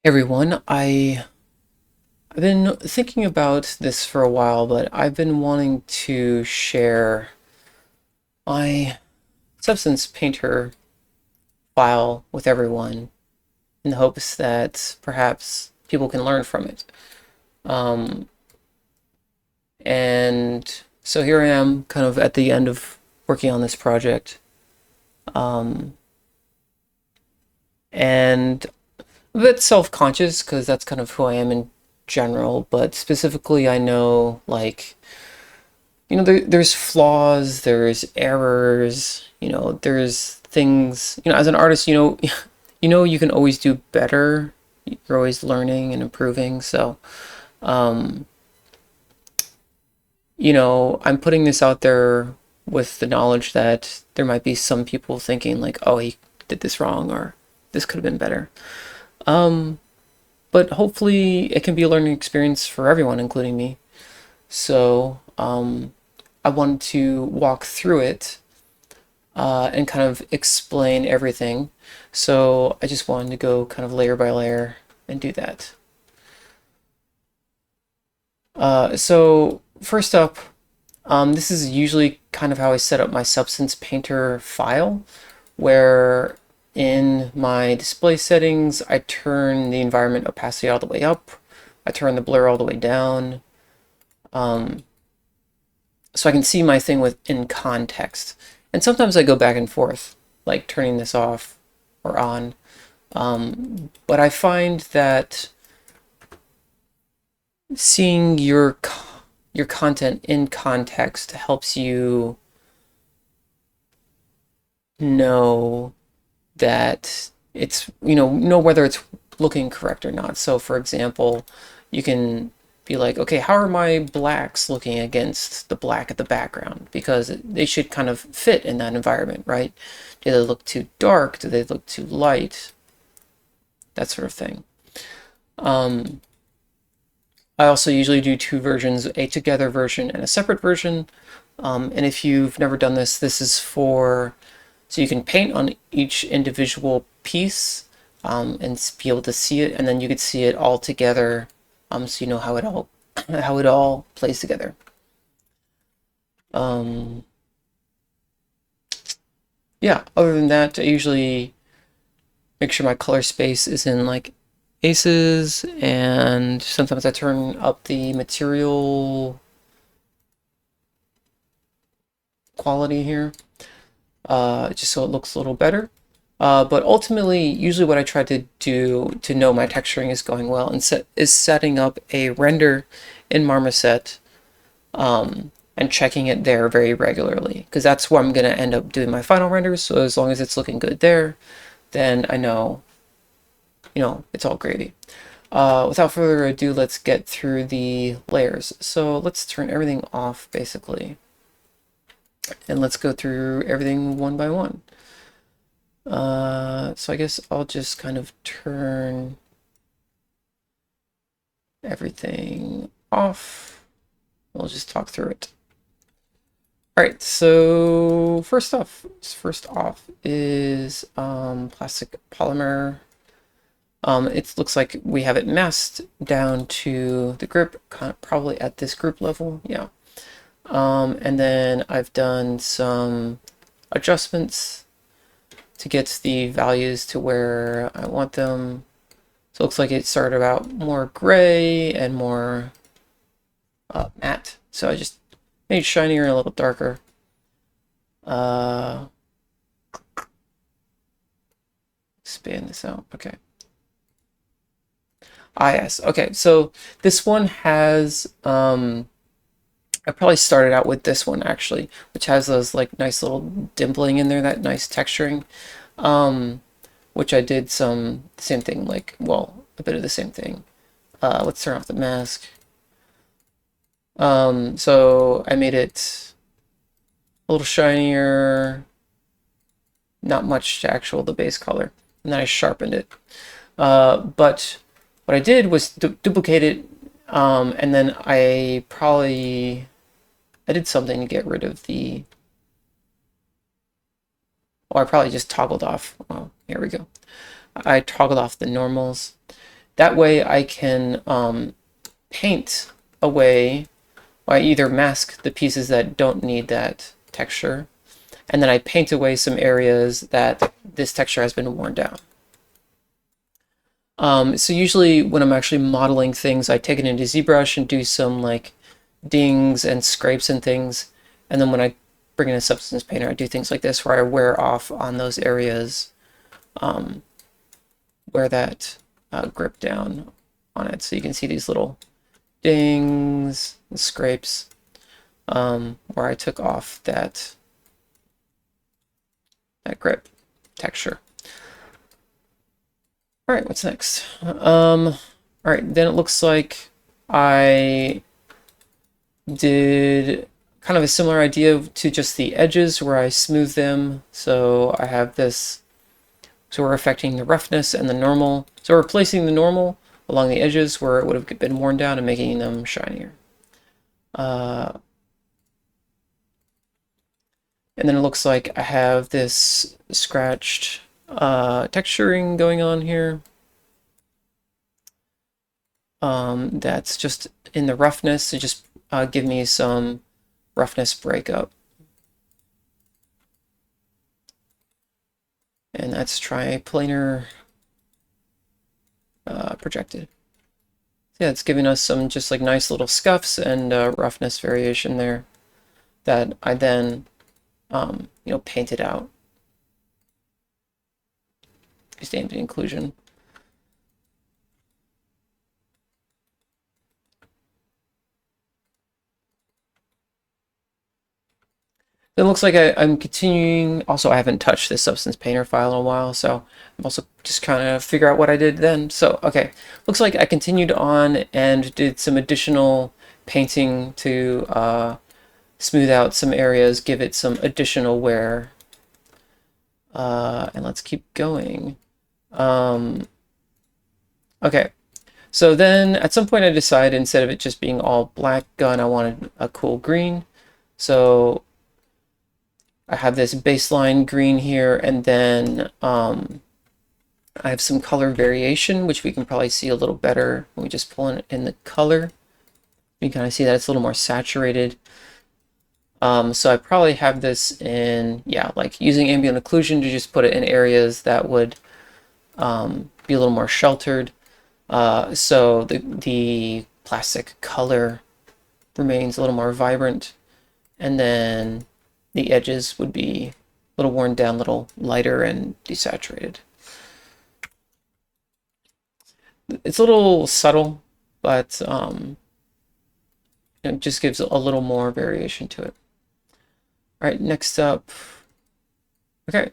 Everyone, I've been thinking about this for a while, but I've been wanting to share my Substance Painter file with everyone in the hopes that perhaps people can learn from it. Um, and so here I am, kind of at the end of working on this project. Um, and a bit self-conscious because that's kind of who I am in general, but specifically I know there's flaws, there's errors, there's things, as an artist, you can always do better. You're always learning and improving. So, um, I'm putting this out there with the knowledge that there might be some people thinking like, oh, he did this wrong or this could have been better. Um, but hopefully it can be a learning experience for everyone, including me. So, I wanted to walk through it and kind of explain everything. So I just wanted to go kind of layer by layer and do that. So first up, this is usually kind of how I set up my Substance Painter file, where in my display settings, I turn the environment opacity all the way up. I turn the blur all the way down. Um, so I can see my thing in context. And sometimes I go back and forth, like turning this off or on. But I find that seeing your content in context helps you know that know whether it's looking correct or not. So for example, you can be like, okay, how are my blacks looking against the black at the background? Because they should kind of fit in that environment, right? Do they look too dark? Do they look too light? That sort of thing. Um, I also usually do two versions, a together version and a separate version. And if you've never done this, this is so you can paint on each individual piece and be able to see it, and then you could see it all together, so you know how it all plays together. Um, yeah, other than that, I usually make sure my color space is in like aces, and sometimes I turn up the material quality here, just so it looks a little better. But ultimately, usually what I try to do to know my texturing is going well is setting up a render in Marmoset and checking it there very regularly, because that's where I'm going to end up doing my final renders. So as long as it's looking good there, then I know, it's all gravy. Without further ado, let's get through the layers. So let's turn everything off, basically. And let's go through everything one by one. So I guess I'll just kind of turn everything off. We'll just talk through it. All right, so first off is plastic polymer. It looks like we have it masked down to the grip, probably at this group level, yeah. And then I've done some adjustments to get the values to where I want them. So it looks like it started out more gray and more matte. So I just made it shinier and a little darker. Expand this out. Okay. Ah, yes. Okay. So this one has, I probably started out with this one actually, which has those like nice little dimpling in there, that nice texturing. Which I did same thing, like, well, a bit of the same thing. Let's turn off the mask. So I made it a little shinier, not much to the base color, and then I sharpened it. But what I did was duplicate it, and then I did something to get rid of I probably just toggled off. Oh, here we go. I toggled off the normals. That way I can paint away, or I either mask the pieces that don't need that texture, and then I paint away some areas that this texture has been worn down. So usually when I'm actually modeling things, I take it into ZBrush and do some like dings and scrapes and things. And then when I bring in a substance painter, I do things like this where I wear off on those areas where that grip down on it. So you can see these little dings and scrapes where I took off that grip texture. All right, what's next? All right, then it looks like I did kind of a similar idea to just the edges where I smooth them. So I have this, so we're affecting the roughness and the normal. So we're replacing the normal along the edges where it would have been worn down and making them shinier. And then it looks like I have this scratched texturing going on here. That's just in the roughness to just give me some roughness breakup. And that's triplanar projected. Yeah, it's giving us some just like nice little scuffs and roughness variation there that I then you know, painted out. Just ambient inclusion. It looks like I'm continuing. Also, I haven't touched this Substance Painter file in a while, so I'm also just kind of figure out what I did then. So, okay, looks like I continued on and did some additional painting to smooth out some areas, give it some additional wear. And let's keep going. Okay, so then at some point I decided instead of it just being all black gun, I wanted a cool green. So I have this baseline green here, and then I have some color variation, which we can probably see a little better when we just pull in the color. You can kind of see that it's a little more saturated. So I probably have this in, yeah, like using ambient occlusion to just put it in areas that would be a little more sheltered. So the plastic color remains a little more vibrant, and then the edges would be a little worn down, a little lighter and desaturated. It's a little subtle, but it just gives a little more variation to it. All right, next up, okay,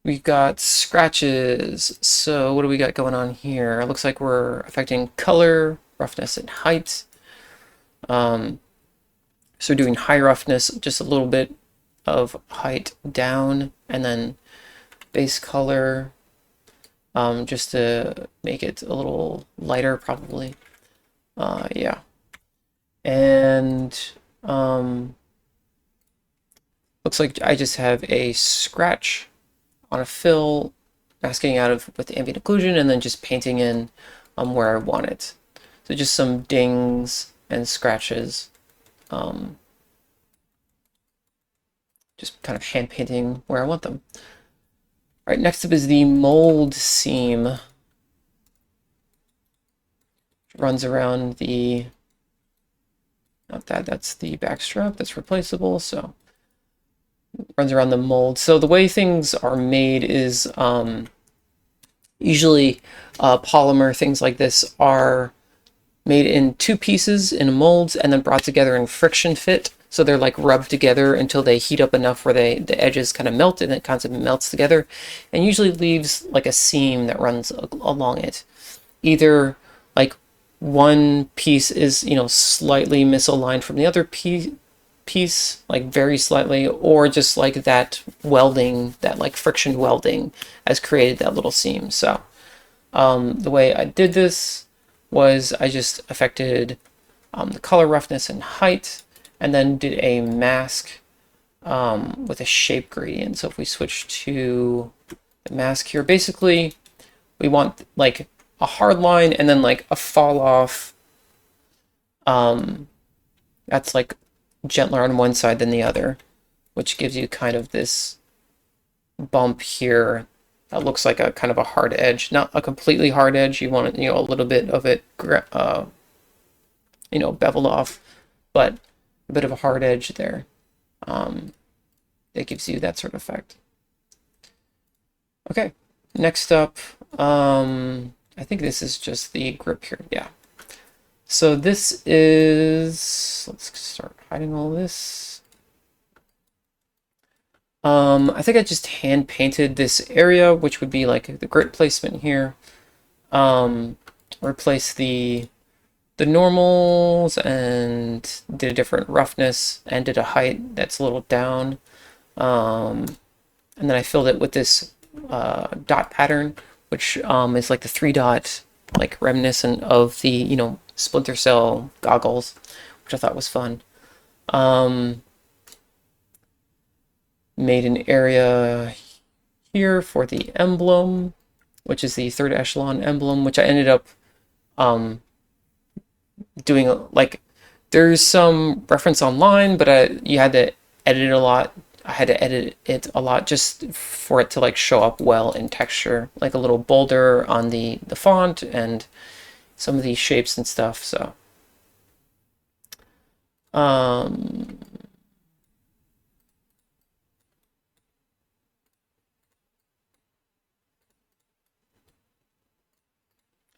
we've got scratches. So what do we got going on here? It looks like we're affecting color, roughness, and height. So we're doing high roughness, just a little bit of height down, and then base color, just to make it a little lighter, probably. Yeah. And looks like I just have a scratch on a fill, masking out of with ambient occlusion, and then just painting in where I want it. So just some dings and scratches. Just kind of hand painting where I want them. All right, next up is the mold seam. Runs around the, not that, that's the back strap, that's replaceable, so runs around the mold. So the way things are made is usually polymer, things like this are made in two pieces in molds and then brought together in friction fit. So they're like rubbed together until they heat up enough where the edges kind of melt and it kind of melts together, and usually leaves like a seam that runs along it. Either like one piece is, you know, slightly misaligned from the other piece, like very slightly, or just like that welding, that like friction welding has created that little seam. So the way I did this was I just affected the color, roughness, and height, and then did a mask with a shape gradient. So if we switch to the mask here, basically we want like a hard line and then like a fall off that's like gentler on one side than the other, which gives you kind of this bump here that looks like a kind of a hard edge, not a completely hard edge. You want it, a little bit of it, beveled off, but a bit of a hard edge there. It gives you that sort of effect. Okay, next up, I think this is just the grip here. Yeah. So this is, let's start hiding all this. I think I just hand painted this area, which would be like the grit placement here. Replace the normals and did a different roughness and did a height that's a little down. And then I filled it with this dot pattern, which is like the 3-dot, like reminiscent of the, Splinter Cell goggles, which I thought was fun. Made an area here for the emblem, which is the 3rd echelon emblem, which I ended up doing, like, there's some reference online, but you had to edit it a lot. I had to edit it a lot just for it to like show up well in texture, like a little bolder on the font and some of these shapes and stuff. So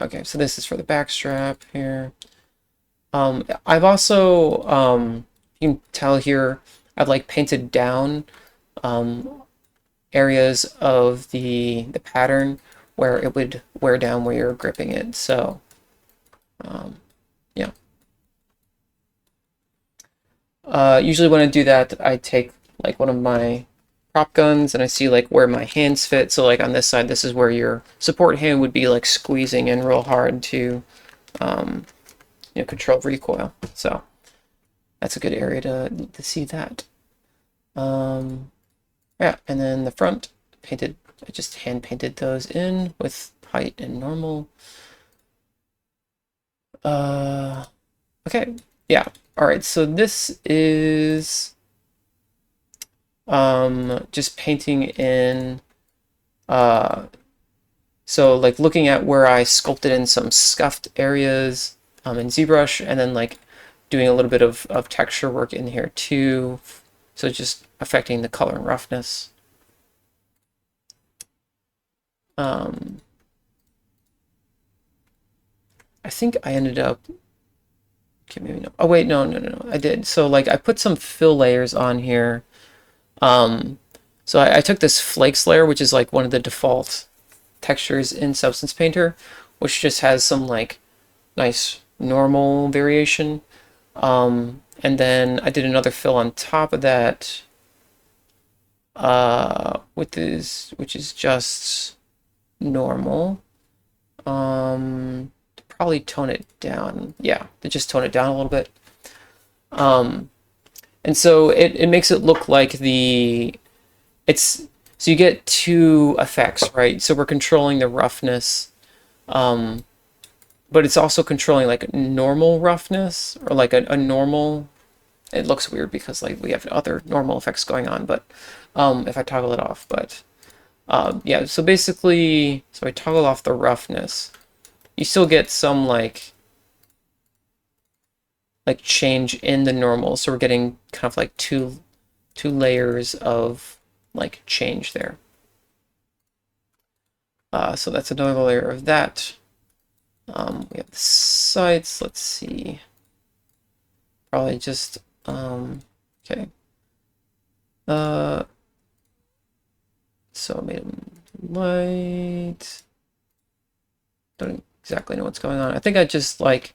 okay, so this is for the back strap here. I've also you can tell here I've like painted down areas of the pattern where it would wear down where you're gripping it. So yeah. Usually when I do that, I take like one of my prop guns and I see like where my hands fit. So like on this side, this is where your support hand would be like squeezing in real hard to control recoil. So that's a good area to see that. Yeah, and then the front painted, I just hand painted those in with height and normal. Okay, yeah. All right, so this is just painting in so like looking at where I sculpted in some scuffed areas in ZBrush, and then like doing a little bit of texture work in here too. So just affecting the color and roughness. I think I ended up, okay, maybe no. Oh wait, no, I did. So like I put some fill layers on here. So I took this flakes layer, which is like one of the default textures in Substance Painter, which just has some like nice normal variation. And then I did another fill on top of that with this, which is just normal. Probably tone it down. Yeah, to just tone it down a little bit. And so it makes it look like so you get two effects, right? So we're controlling the roughness, but it's also controlling like normal roughness, or like a normal, it looks weird because like we have other normal effects going on, but if I toggle it off, but yeah, so basically, so I toggle off the roughness, you still get some like change in the normal. So we're getting kind of like two layers of like change there. So that's another layer of that. We have the sides. Let's see. Probably just okay. So I made them light. Don't exactly know what's going on. I think I just like,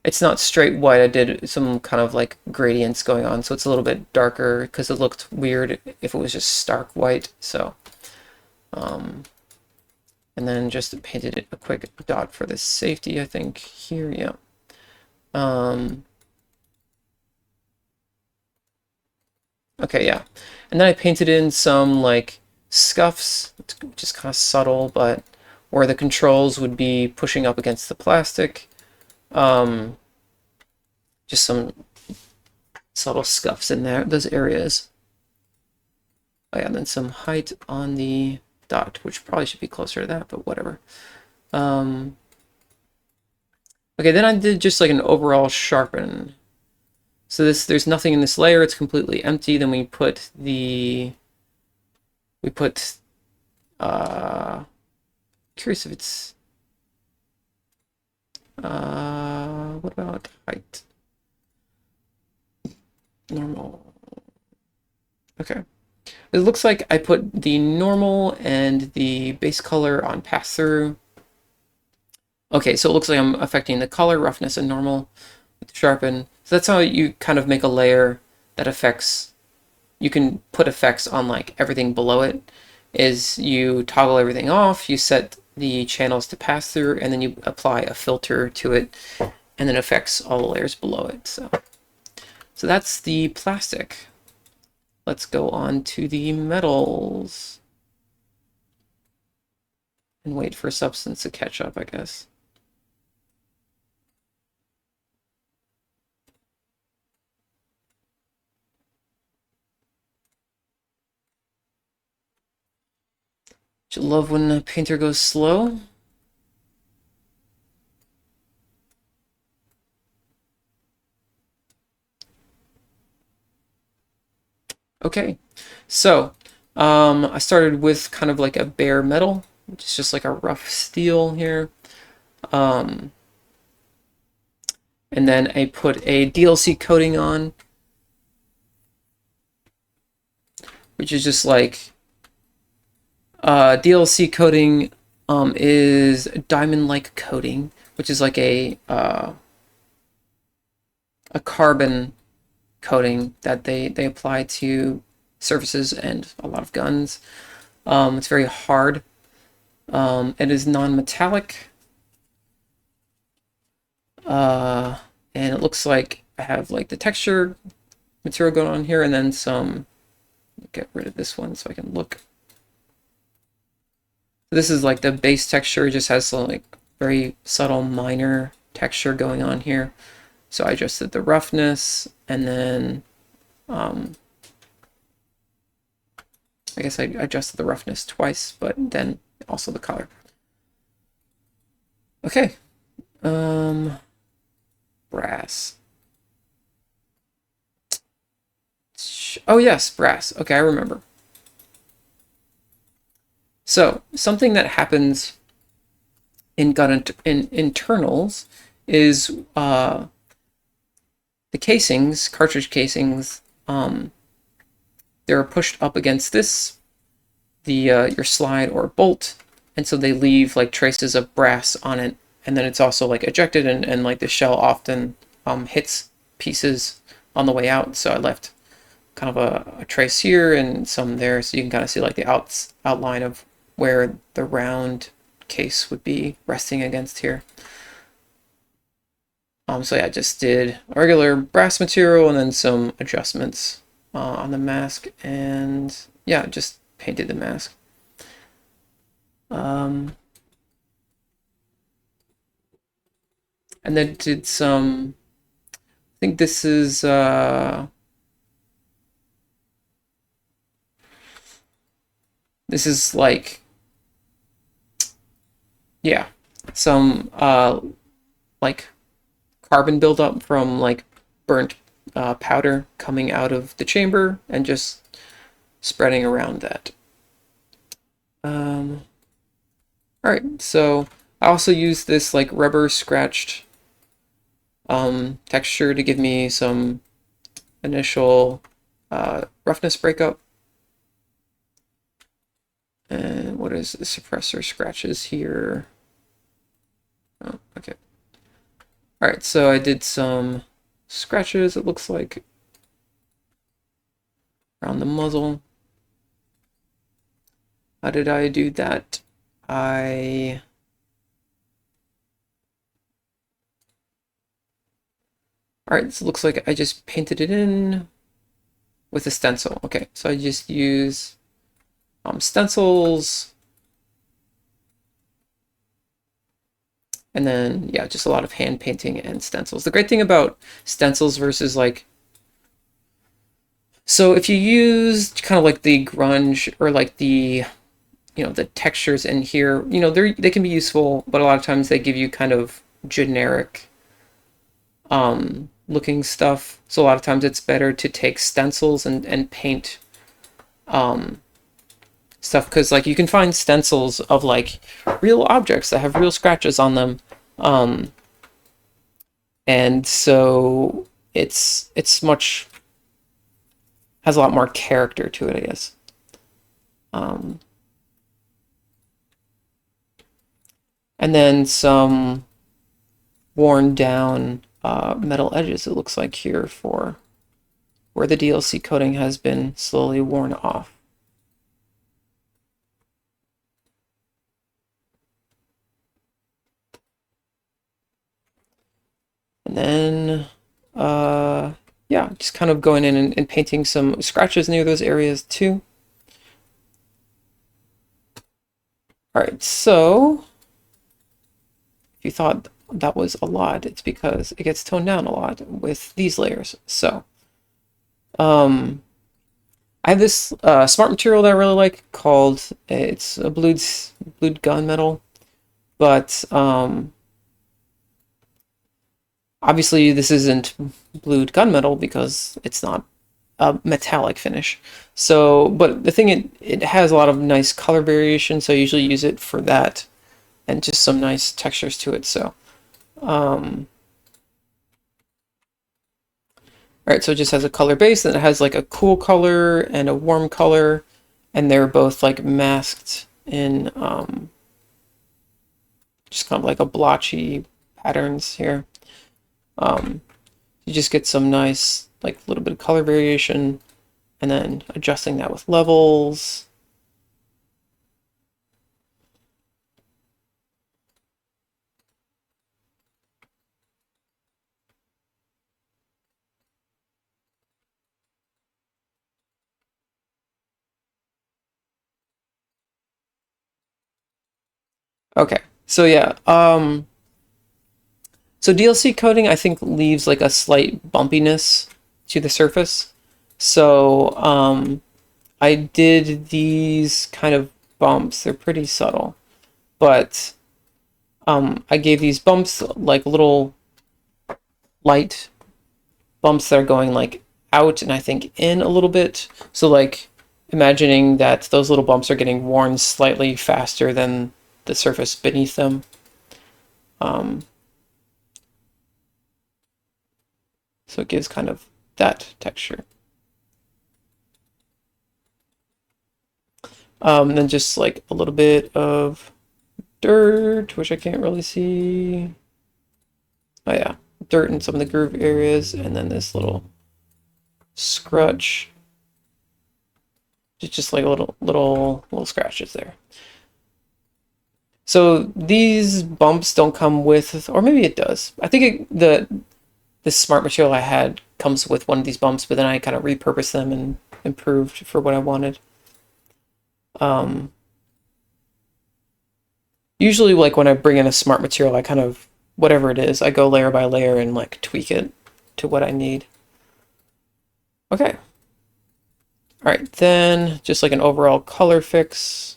it's not straight white. I did some kind of like gradients going on, so it's a little bit darker because it looked weird if it was just stark white. So, and then just painted it a quick dot for the safety, I think here, yeah. Okay, yeah. And then I painted in some like scuffs, which is kind of subtle, but or the controls would be pushing up against the plastic. Just some subtle scuffs in there, those areas. Oh yeah, and then some height on the dot, which probably should be closer to that, but whatever. Okay, then I did just like an overall sharpen. So there's nothing in this layer, it's completely empty. Then we put curious if it's, what about height? Normal. Okay. It looks like I put the normal and the base color on pass-through. Okay, so it looks like I'm affecting the color, roughness, and normal with sharpen. So that's how you kind of make a layer that affects, you can put effects on like everything below it, is you toggle everything off, you set the channels to pass through, and then you apply a filter to it, and then affects all the layers below it. So that's the plastic. Let's go on to the metals and wait for substance to catch up, I guess. Don't you love when a painter goes slow? Okay, so I started with kind of like a bare metal, which is just like a rough steel here. And then I put a DLC coating on, which is just like DLC coating is diamond-like coating, which is like a carbon coating that they apply to surfaces and a lot of guns. It's very hard. It is non-metallic. And it looks like I have like the texture material going on here, and then some, get rid of this one so I can look. This is like the base texture, it just has some like very subtle minor texture going on here. So I adjusted the roughness, and then I guess I adjusted the roughness twice, but then also the color. Okay. Brass. Oh yes, brass. Okay, I remember. So something that happens in gun internals is the casings, cartridge casings, they're pushed up against this, your slide or bolt, and so they leave like traces of brass on it, and then it's also like ejected, and like the shell often hits pieces on the way out. So I left kind of a trace here and some there, so you can kind of see like the outline of where the round case would be resting against here. So yeah, I just did a regular brass material and then some adjustments on the mask, and yeah, just painted the mask. And then did some, I think this is like, yeah, some like carbon buildup from like burnt powder coming out of the chamber and just spreading around that. All right, so I also use this like rubber scratched texture to give me some initial roughness breakup. And what is the suppressor scratches here? Oh, okay. All right, so I did some scratches, it looks like, around the muzzle. How did I do that? All right, so it looks like I just painted it in with a stencil. Okay, so I just use stencils. And then, yeah, just a lot of hand painting and stencils. The great thing about stencils versus like, so if you use kind of like the grunge or like the, you know, the textures in here, you know, they can be useful, but a lot of times they give you kind of generic looking stuff. So a lot of times it's better to take stencils and paint stuff, because like you can find stencils of like real objects that have real scratches on them. And so it's much, has a lot more character to it, I guess. And then some worn down metal edges, it looks like here, for where the DLC coating has been slowly worn off. And then, yeah, just kind of going in and painting some scratches near those areas too. All right, so if you thought that was a lot, it's because it gets toned down a lot with these layers. So, I have this smart material that I really like called, it's a blued gunmetal, but obviously this isn't blued gunmetal because it's not a metallic finish. So, but the thing, it has a lot of nice color variation, so I usually use it for that and just some nice textures to it. So, all right, so it just has a color base, and it has like a cool color and a warm color, and they're both like masked in just kind of like a blotchy patterns here. You just get some nice, like, little bit of color variation, and then adjusting that with levels. Okay, so yeah, so DLC coating, I think, leaves like a slight bumpiness to the surface. So I did these kind of bumps. They're pretty subtle, but I gave these bumps like little light bumps that are going like out and I think in a little bit. So like imagining that those little bumps are getting worn slightly faster than the surface beneath them. So it gives kind of that texture. And then just like a little bit of dirt, which I can't really see. Oh yeah, dirt in some of the groove areas, and then this little scrutch. Just like little scratches there. So these bumps don't come with, or maybe it does. I think this smart material I had comes with one of these bumps, but then I kind of repurposed them and improved for what I wanted. Usually, like when I bring in a smart material, I kind of, whatever it is, I go layer by layer and like tweak it to what I need. Okay. All right, then just like an overall color fix,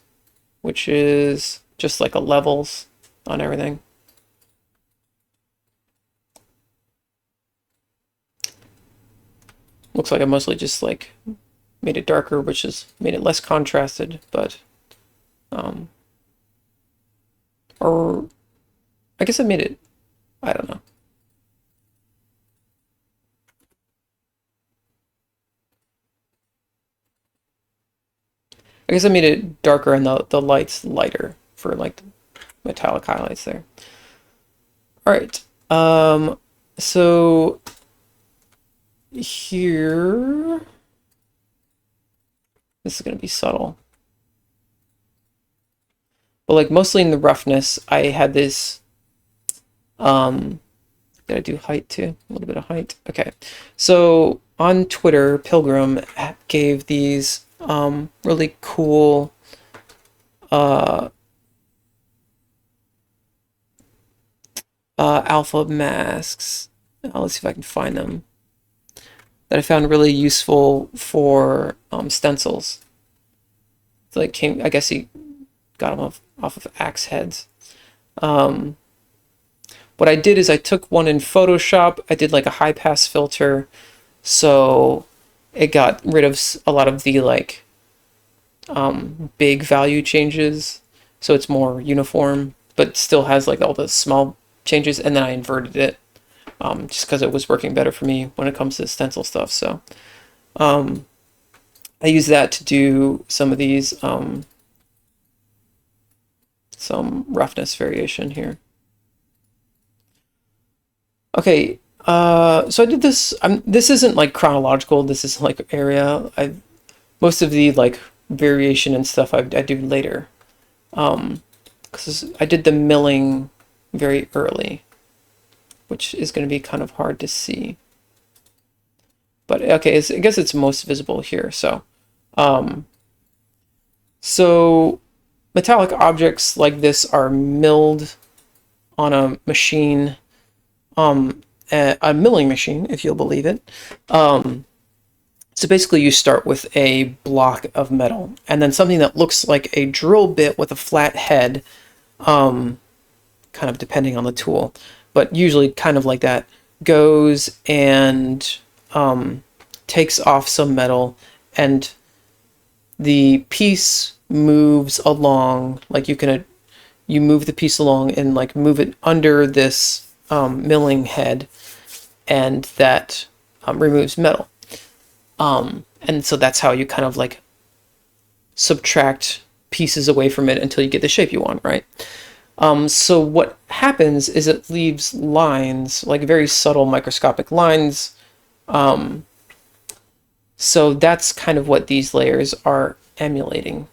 which is just like a levels on everything. Looks like I mostly just like made it darker, which has made it less contrasted, but or I guess I made it, I don't know. I guess I made it darker and the lights lighter for like metallic highlights there. All right. So here, this is going to be subtle. But like mostly in the roughness, I had this, did I do height too? A little bit of height. Okay. So on Twitter, Pilgrim gave these really cool alpha masks. Let's see if I can find them. That I found really useful for stencils. It's like I guess he got them off of axe heads. What I did is I took one in Photoshop. I did like a high pass filter, so it got rid of a lot of the like big value changes, so it's more uniform, but still has like all the small changes. And then I inverted it just because it was working better for me when it comes to stencil stuff. So I use that to do some of these some roughness variation here. Okay, so I did this. This isn't like chronological. This is like area. Most of the like variation and stuff I do later, because I did the milling very early, which is going to be kind of hard to see. But okay, I guess it's most visible here. So metallic objects like this are milled on a machine, a milling machine, if you'll believe it. So basically you start with a block of metal and then something that looks like a drill bit with a flat head, kind of depending on the tool, but usually kind of like that, goes and takes off some metal, and the piece moves along, like you move the piece along and like move it under this milling head, and that removes metal. And so that's how you kind of like subtract pieces away from it until you get the shape you want, right? So what happens is it leaves lines, like very subtle microscopic lines. So that's kind of what these layers are emulating.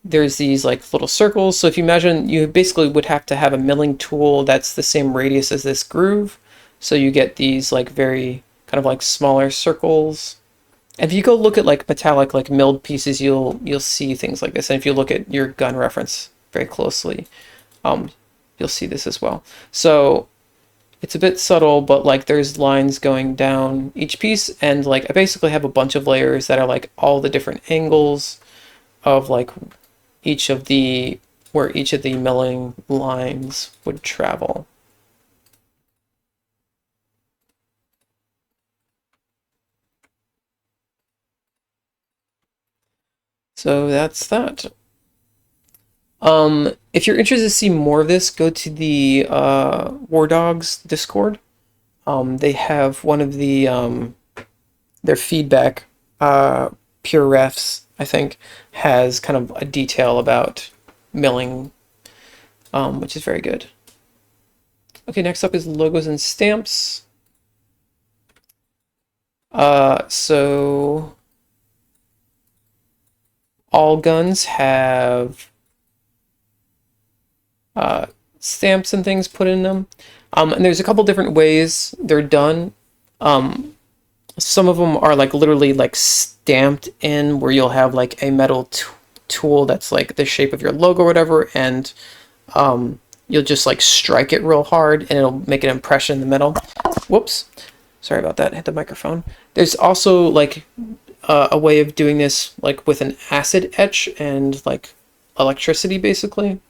There's these like little circles. So if you imagine, you basically would have to have a milling tool that's the same radius as this groove. So you get these like very kind of like smaller circles. And if you go look at like metallic, like milled pieces, you'll see things like this. And if you look at your gun reference very closely, you'll see this as well. So it's a bit subtle, but like there's lines going down each piece, and like I basically have a bunch of layers that are like all the different angles of like where each of the milling lines would travel. So that's that. If you're interested to see more of this, go to the War Dogs Discord. They have one of the their feedback, Pure Refs, I think, has kind of a detail about milling, which is very good. Okay, next up is logos and stamps. So all guns have stamps and things put in them, and there's a couple different ways they're done. Some of them are like literally like stamped in, where you'll have like a metal tool that's like the shape of your logo or whatever, and you'll just like strike it real hard and it'll make an impression in the metal. Whoops, sorry about that, hit the microphone. There's also like a way of doing this like with an acid etch and like electricity basically.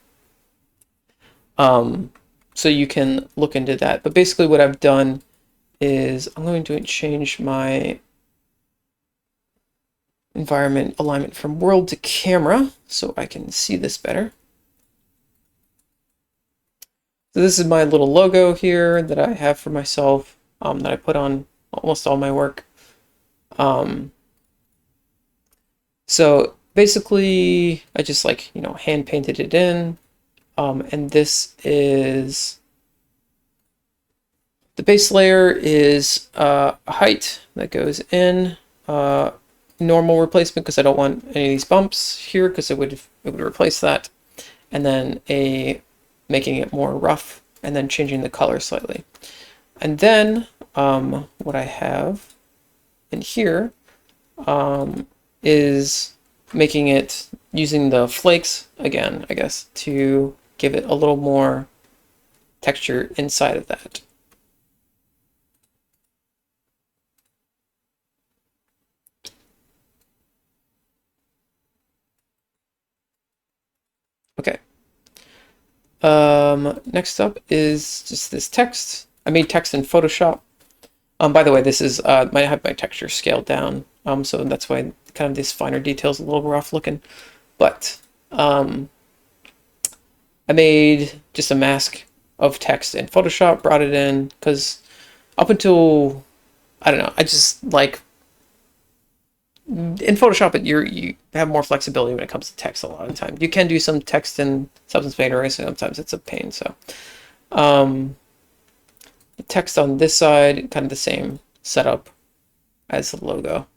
So you can look into that. But basically what I've done is I'm going to change my environment alignment from world to camera so I can see this better. So this is my little logo here that I have for myself, that I put on almost all my work. So basically I just like, hand painted it in. And this is, the base layer is a height that goes in, normal replacement because I don't want any of these bumps here because it would replace that, and then making it more rough, and then changing the color slightly. And then what I have in here is making it using the flakes again, I guess, to give it a little more texture inside of that. Okay. Next up is just this text. I made text in Photoshop. By the way, this is might have my texture scaled down, so that's why kind of these finer details a little rough looking. But I made just a mask of text in Photoshop, brought it in because up until I don't know, I just like in Photoshop, you have more flexibility when it comes to text a lot of the time. You can do some text in Substance Painter, so sometimes it's a pain. So, the text on this side, kind of the same setup as the logo.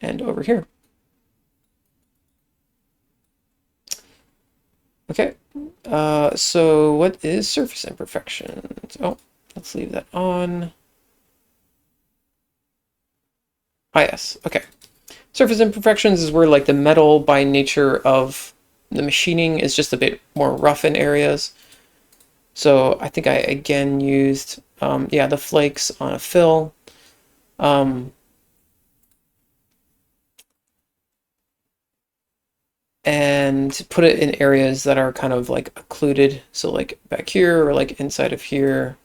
And over here. Okay, so what is surface imperfections? Oh, let's leave that on. Ah, yes, okay. Surface imperfections is where like the metal by nature of the machining is just a bit more rough in areas. So I think I again used, yeah, the flakes on a fill. And put it in areas that are kind of like occluded. So like back here or like inside of here,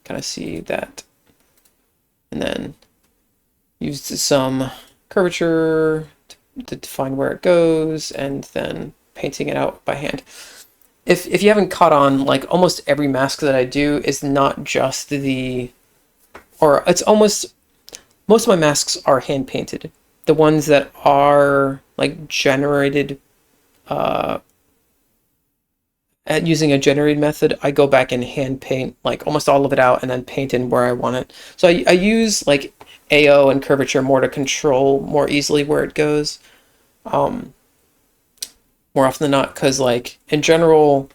kind of see that. And then used some curvature to define where it goes, and then painting it out by hand. If you haven't caught on, like almost every mask that I do is not just or it's almost, most of my masks are hand painted. The ones that are like generated at using a generated method, I go back and hand paint like almost all of it out and then paint in where I want it. So I use like AO and curvature more to control more easily where it goes. More often than not, because like in general,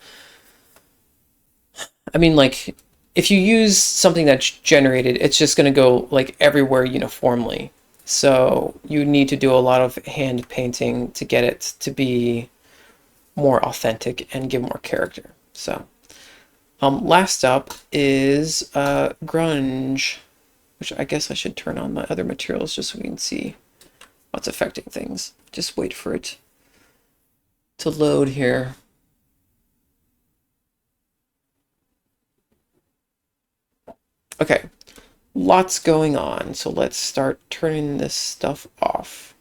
I mean like if you use something that's generated, it's just going to go like everywhere uniformly. So you need to do a lot of hand painting to get it to be more authentic and give more character. So last up is grunge, which I guess I should turn on my other materials just so we can see what's affecting things. Just wait for it to load here. Okay, lots going on, so let's start turning this stuff off.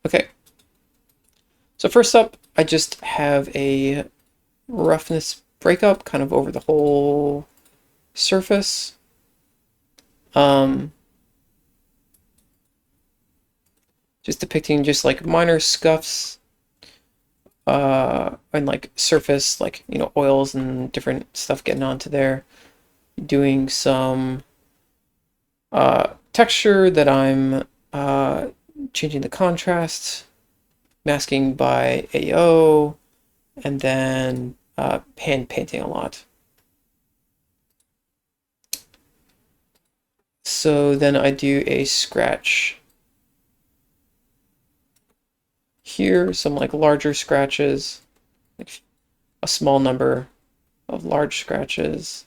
Okay, so first up, I just have a roughness breakup kind of over the whole surface. Just depicting just like minor scuffs and like surface, like, you know, oils and different stuff getting onto there. Doing some texture that I'm changing the contrast, masking by AO, and then hand painting a lot. So then I do a scratch here, some like larger scratches, like a small number of large scratches,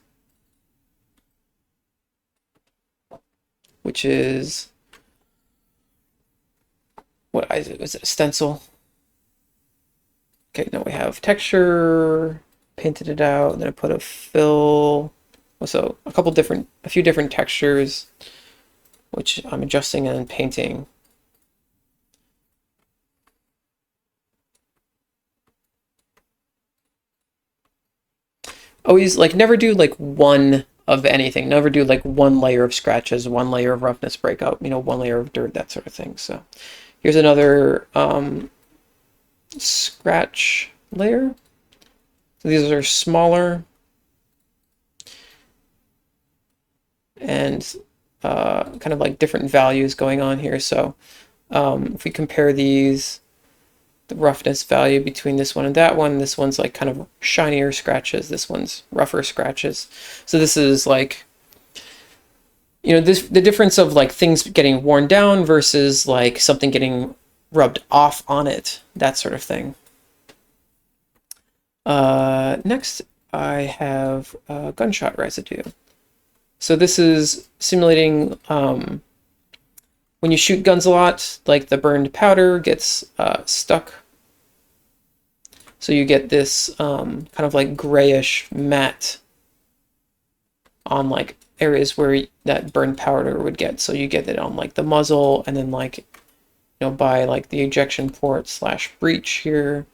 which is what is it? Was it a stencil? Okay, now we have texture, painted it out, and then I put a fill. So a few different textures, which I'm adjusting and then painting. Always like never do like one of anything. Never do like one layer of scratches, one layer of roughness breakup, you know, one layer of dirt, that sort of thing. So here's another scratch layer. So these are smaller and kind of like different values going on here. So if we compare these, the roughness value between this one and that one, this one's like kind of shinier scratches, this one's rougher scratches. So this is like, you know, the difference of like things getting worn down versus like something getting rubbed off on it, that sort of thing. Next, I have gunshot residue. So this is simulating when you shoot guns a lot, like the burned powder gets stuck. So you get this kind of like grayish matte on like areas where that burned powder would get. So you get it on like the muzzle, and then like, you know, by like the ejection port slash breech here.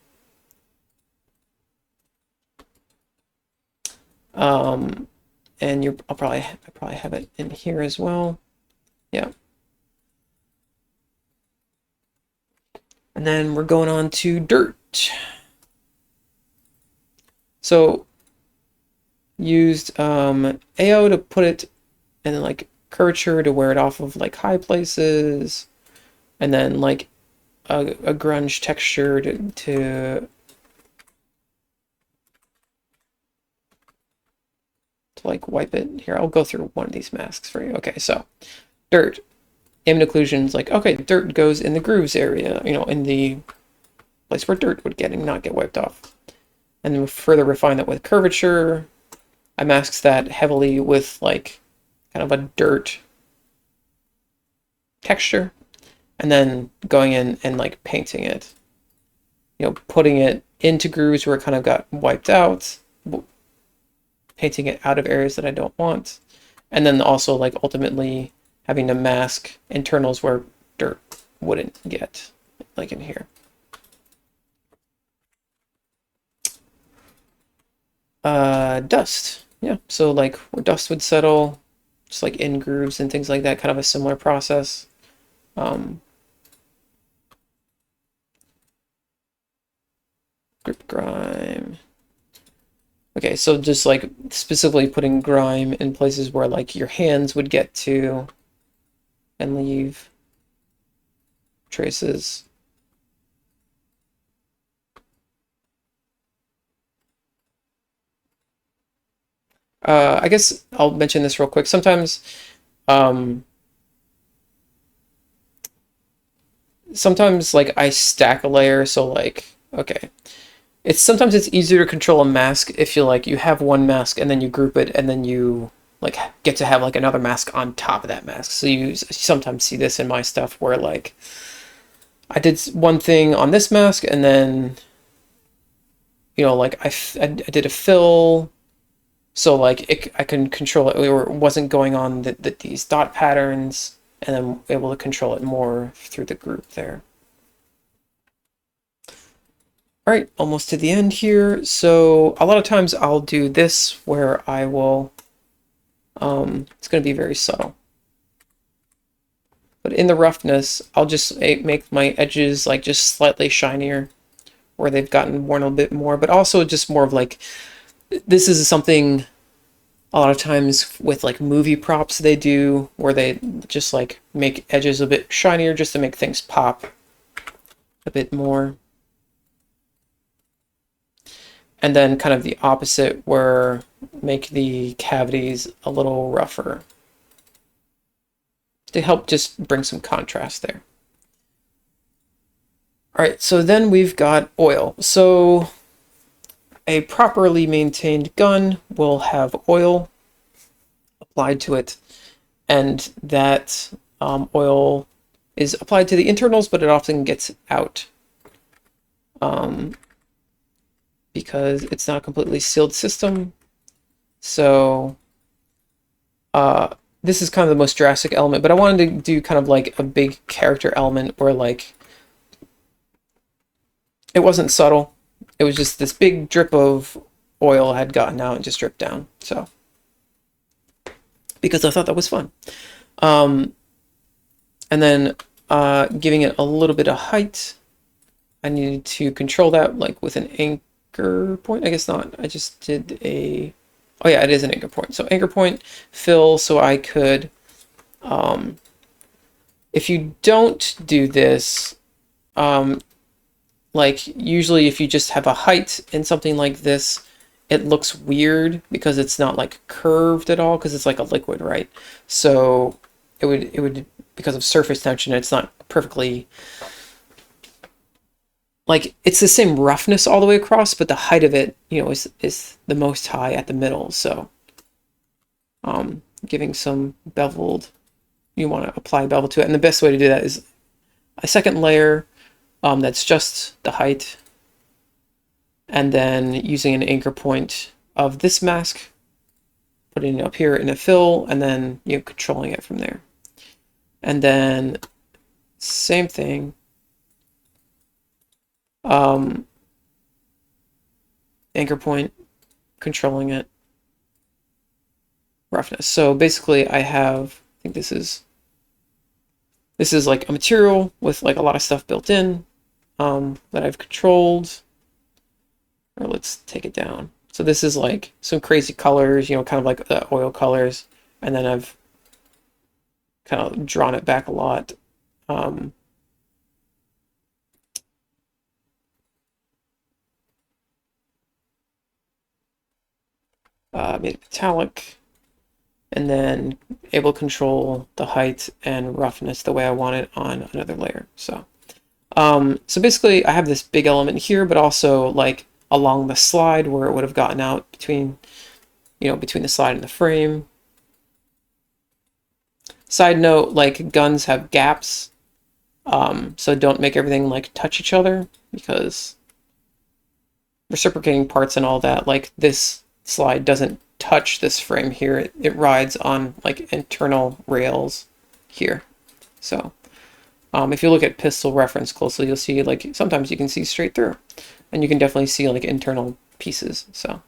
And I probably have it in here as well. Yeah. And then we're going on to dirt. So used AO to put it, and then like curvature to wear it off of like high places, and then like a grunge texture to like wipe it. Here, I'll go through one of these masks for you. Okay, so dirt. Ambient occlusion's like, okay, dirt goes in the grooves area, you know, in the place where dirt would not get wiped off. And then we further refine that with curvature. I masked that heavily with like kind of a dirt texture, and then going in and like painting it, you know, putting it into grooves where it kind of got wiped out, painting it out of areas that I don't want, and then also like ultimately having to mask internals where dirt wouldn't get, like in here. Dust. Yeah, so like where dust would settle, just like in grooves and things like that, kind of a similar process. Grip grime. Okay, so just like specifically putting grime in places where like your hands would get to and leave traces. I guess I'll mention this real quick. Sometimes like I stack a layer, so like, okay. Sometimes it's easier to control a mask if you like you have one mask and then you group it, and then you like get to have like another mask on top of that mask. So you sometimes see this in my stuff where like I did one thing on this mask, and then, you know, like I did a fill, so like I can control it, or it wasn't going on these dot patterns, and then able to control it more through the group there. All right, almost to the end here. So a lot of times I'll do this where I will, it's going to be very subtle. But in the roughness, I'll just make my edges like just slightly shinier where they've gotten worn a bit more, but also just more of like, this is something a lot of times with like movie props they do, where they just like make edges a bit shinier just to make things pop a bit more. And then kind of the opposite, where make the cavities a little rougher to help just bring some contrast there. All right, so then we've got oil. So a properly maintained gun will have oil applied to it, and that oil is applied to the internals, but it often gets out because it's not a completely sealed system. So this is kind of the most drastic element, but I wanted to do kind of like a big character element where like it wasn't subtle. It was just this big drip of oil had gotten out and just dripped down. So because I thought that was fun. And then giving it a little bit of height. I needed to control that like with an anchor point. I guess not. I just did a, oh yeah, it is an anchor point. So anchor point fill, so I could, if you don't do this, like usually if you just have a height in something like this, it looks weird because it's not like curved at all because it's like a liquid, right? So it would because of surface tension, it's not perfectly like it's the same roughness all the way across, but the height of it, is the most high at the middle. So giving some beveled, you want to apply bevel to it, and the best way to do that is a second layer that's just the height, and then using an anchor point of this mask, putting it up here in a fill, and then controlling it from there. And then same thing. Anchor point, controlling it, roughness. So basically I think this is like a material with like a lot of stuff built in that I've controlled. Or let's take it down. So this is like some crazy colors, kind of like the oil colors, and then I've kind of drawn it back a lot. Made it metallic, and then able to control the height and roughness the way I want it on another layer. So basically I have this big element here, but also like along the slide where it would have gotten out between the slide and the frame. Side note, like guns have gaps, so don't make everything like touch each other, because reciprocating parts and all that, like this slide doesn't touch this frame here. It rides on like internal rails here. So if you look at pistol reference closely, you'll see like sometimes you can see straight through, and you can definitely see like internal pieces. So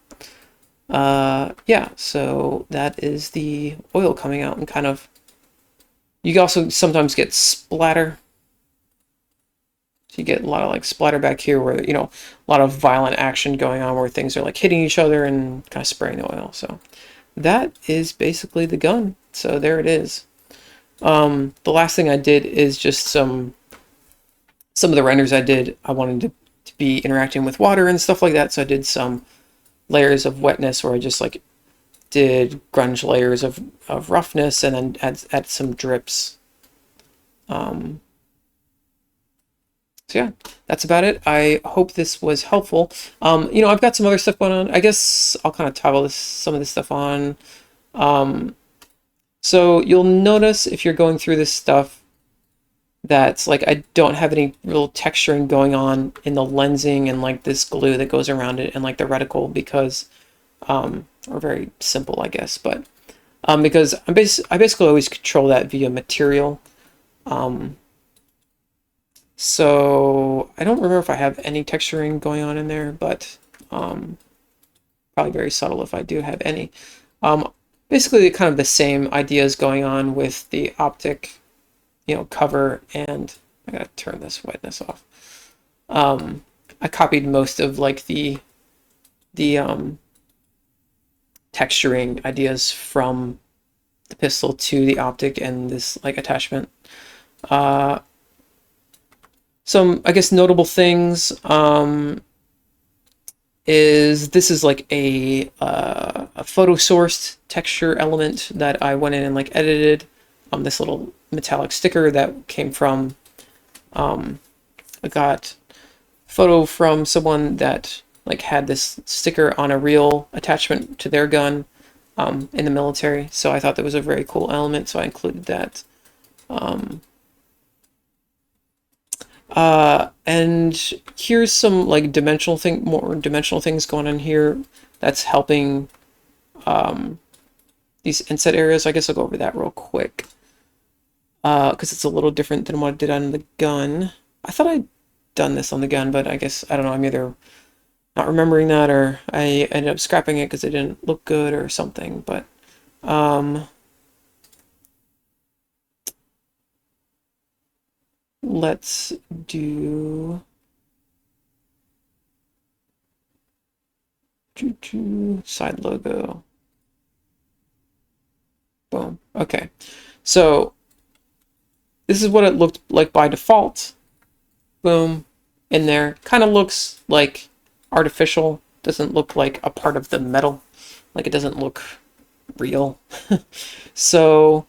yeah, so that is the oil coming out, and kind of you also sometimes get splatter. So you get a lot of like splatter back here where, a lot of violent action going on where things are like hitting each other and kind of spraying the oil. So that is basically the gun. So there it is. The last thing I did is just some of the renders I did. I wanted to be interacting with water and stuff like that. So I did some layers of wetness where I just like did grunge layers of roughness, and then add some drips. So yeah, that's about it. I hope this was helpful. I've got some other stuff going on. I guess I'll kind of toggle some of this stuff on. So you'll notice if you're going through this stuff that's like I don't have any real texturing going on in the lensing and like this glue that goes around it and like the reticle, because are very simple, I guess, but because I basically always control that via material. So I don't remember if I have any texturing going on in there, but probably very subtle if I do have any. Basically kind of the same ideas going on with the optic, cover, and I gotta turn this whiteness off. I copied most of like the texturing ideas from the pistol to the optic and this like attachment. Some, I guess, notable things is this is like a photo sourced texture element that I went in and like edited. This little metallic sticker that came from I got a photo from someone that like had this sticker on a real attachment to their gun in the military. So I thought that was a very cool element, so I included that. And here's some like more dimensional things going on here that's helping these inset areas. I guess I'll go over that real quick because it's a little different than what I did on the gun. I thought I'd done this on the gun, but I guess, I don't know, I'm either not remembering that or I ended up scrapping it because it didn't look good or something. But let's do side logo. Boom. Okay. So this is what it looked like by default. Boom. In there. Kind of looks like artificial. Doesn't look like a part of the metal. Like it doesn't look real. So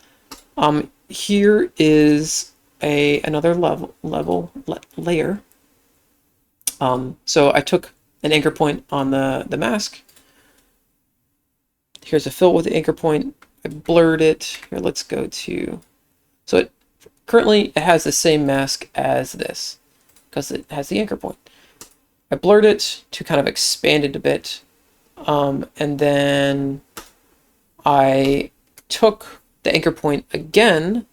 here is another layer. So I took an anchor point on the mask. Here's a fill with the anchor point. I blurred it. Here, let's go to, so currently it has the same mask as this because it has the anchor point. I blurred it to kind of expand it a bit. And then I took the anchor point again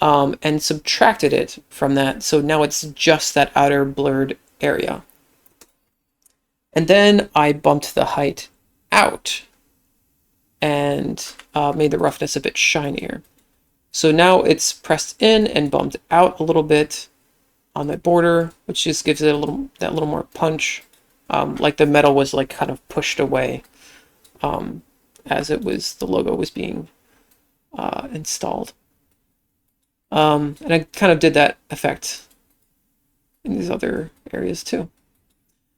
and subtracted it from that. So now it's just that outer blurred area. And then I bumped the height out and made the roughness a bit shinier. So now it's pressed in and bumped out a little bit on the border, which just gives it that little more punch. Like the metal was like kind of pushed away as the logo was being installed. And I kind of did that effect in these other areas too.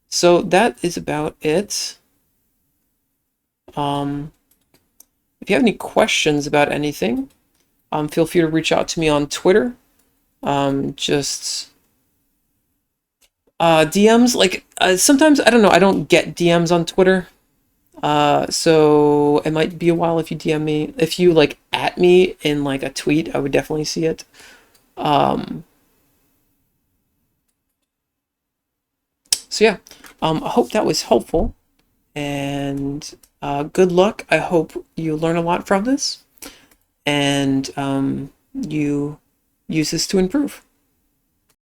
So that is about it. If you have any questions about anything, feel free to reach out to me on Twitter. Just DMs, like sometimes, I don't know, I don't get DMs on Twitter. So it might be a while if you DM me. If you like at me in like a tweet, I would definitely see it. So yeah, I hope that was helpful, and good luck. I hope you learn a lot from this, and you use this to improve.